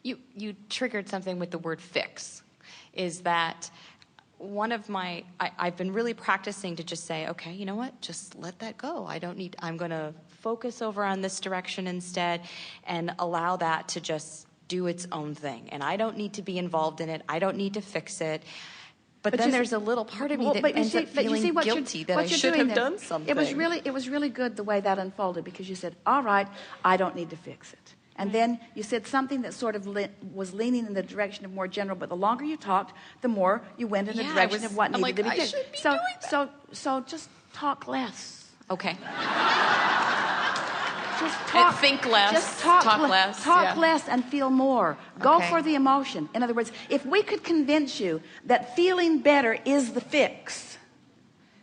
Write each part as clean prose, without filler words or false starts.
You triggered something with the word fix. Is that one of my, I've been really practicing to just say, okay, you know what, just let that go. I'm going to focus over on this direction instead and allow that to just do its own thing. And I don't need to be involved in it. I don't need to fix it. But then there's a little part of me that ends up feeling guilty that I should have done something. It was really good the way that unfolded, because you said, all right, I don't need to fix it. And then you said something that sort of was leaning in the direction of more general, but the longer you talked, the more you went in the direction of what needed to be done. So just talk less. Okay. Just talk. Think less. Just talk less. Talk less and feel more. Go for the emotion. In other words, if we could convince you that feeling better is the fix,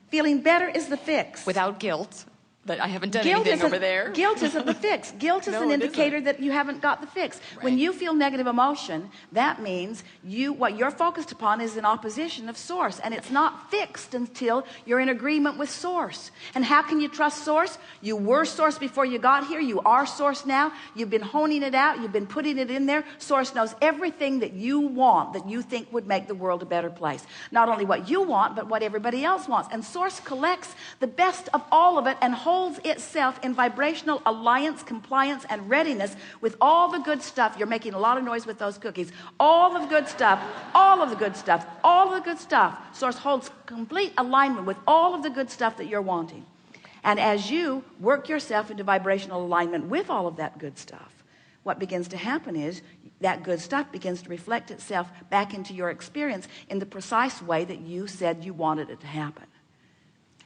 feeling better is the fix. Without guilt. That I haven't done anything over there. Guilt isn't the fix. Guilt is an indicator that you haven't got the fix. Right. When you feel negative emotion, that means what you're focused upon is in opposition of source, and it's not fixed until you're in agreement with source. And how can you trust source? You were source before you got here. You are source now. You've been honing it out. You've been putting it in there. Source knows everything that you want, that you think would make the world a better place. Not only what you want, but what everybody else wants. And source collects the best of all of it and holds itself in vibrational alliance, compliance, and readiness with all the good stuff. You're making a lot of noise with those cookies. All of the good stuff, all of the good stuff, all of the good stuff. Source holds complete alignment with all of the good stuff that you're wanting. And as you work yourself into vibrational alignment with all of that good stuff, what begins to happen is that good stuff begins to reflect itself back into your experience in the precise way that you said you wanted it to happen.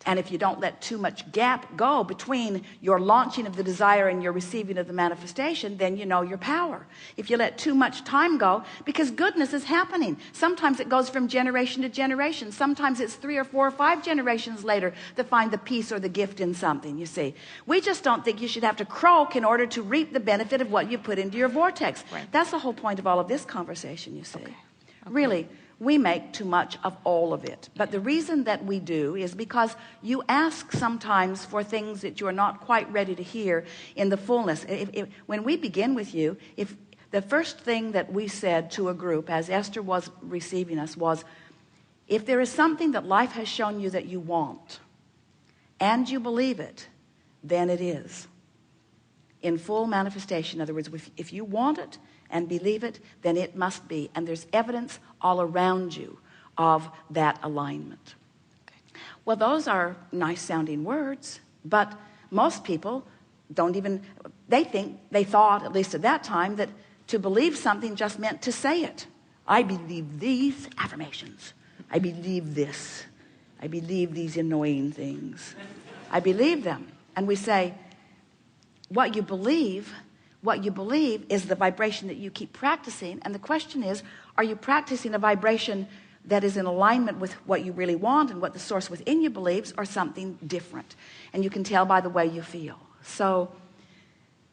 And if you don't let too much gap go between your launching of the desire and your receiving of the manifestation, then you know your power. If you let too much time go, because goodness is happening. Sometimes it goes from generation to generation. Sometimes it's 3 or 4 or 5 generations later to find the peace or the gift in something, you see. We just don't think you should have to croak in order to reap the benefit of what you put into your vortex. Right. That's the whole point of all of this conversation, you see. Okay. Really. We make too much of all of it. But the reason that we do is because you ask sometimes for things that you're not quite ready to hear in the fullness. When we begin with you, if the first thing that we said to a group as Esther was receiving us was, if there is something that life has shown you that you want and you believe it, then it is in full manifestation. In other words, if you want it and believe it, then it must be. And there's evidence all around you of that alignment. Okay. Well, those are nice sounding words, but most people don't even, they thought, at least at that time, that to believe something just meant to say it. I believe these affirmations. I believe this. I believe these annoying things. I believe them. And we say, what you believe is the vibration that you keep practicing. And the question is, are you practicing a vibration that is in alignment with what you really want and what the source within you believes, or something different? And you can tell by the way you feel. So,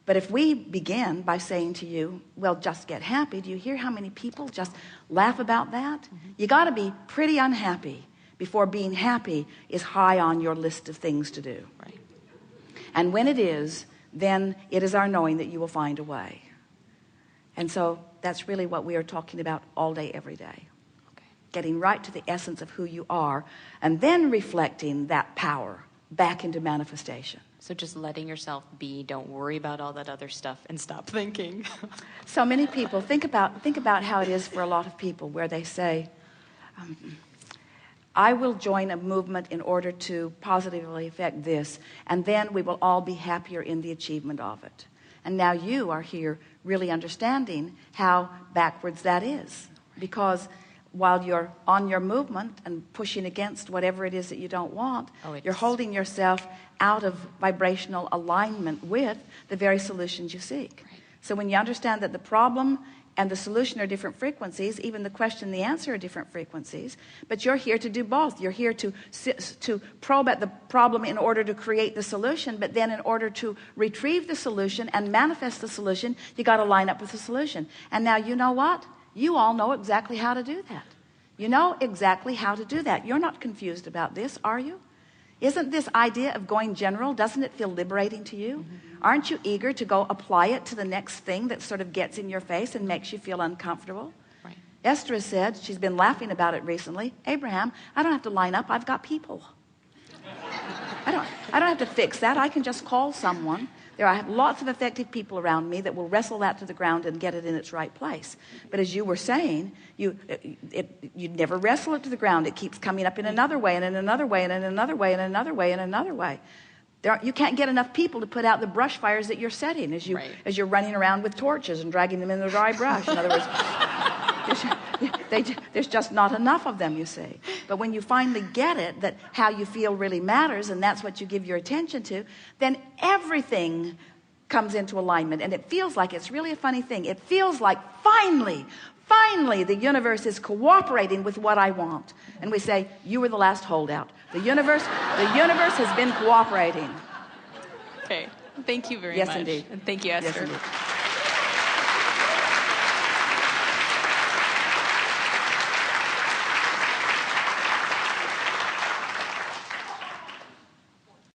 but if we begin by saying to you, well, just get happy, do you hear how many people just laugh about that? Mm-hmm. You got to be pretty unhappy before being happy is high on your list of things to do. Right. And when it is, then it is our knowing that you will find a way. And so that's really what we are talking about all day, every day. Okay. Getting right to the essence of who you are, and then reflecting that power back into manifestation. So just letting yourself be, don't worry about all that other stuff, and stop thinking. So many people, think about how it is for a lot of people, where they say, I will join a movement in order to positively affect this, and then we will all be happier in the achievement of it. And now you are here really understanding how backwards that is. Because while you're on your movement and pushing against whatever it is that you don't want, you're holding yourself out of vibrational alignment with the very solutions you seek. Right. So when you understand that the problem and the solution are different frequencies, even the question and the answer are different frequencies, but you're here to do both. You're here to probe at the problem in order to create the solution, but then in order to retrieve the solution and manifest the solution, you got to line up with the solution. And now you know what? You all know exactly how to do that. You know exactly how to do that. You're not confused about this, are you? Isn't this idea of going general, doesn't it feel liberating to you? Aren't you eager to go apply it to the next thing that sort of gets in your face and makes you feel uncomfortable? Right. Esther has said, she's been laughing about it recently, Abraham, I don't have to line up, I've got people. I don't have to fix that. I can just call someone. I have lots of effective people around me that will wrestle that to the ground and get it in its right place. But as you were saying, you never wrestle it to the ground. It keeps coming up in another way and in another way and in another way and in another way and another way. You can't get enough people to put out the brush fires that you're setting as you're running around with torches and dragging them in the dry brush. In other words, there's just not enough of them, you see. But when you finally get it, that how you feel really matters, and that's what you give your attention to, then everything comes into alignment. And it feels like, it's really a funny thing, it feels like finally the universe is cooperating with what I want. And we say, you were the last holdout. The universe has been cooperating. Okay. Thank you very much. Yes, indeed. And thank you, Esther. Yes, indeed.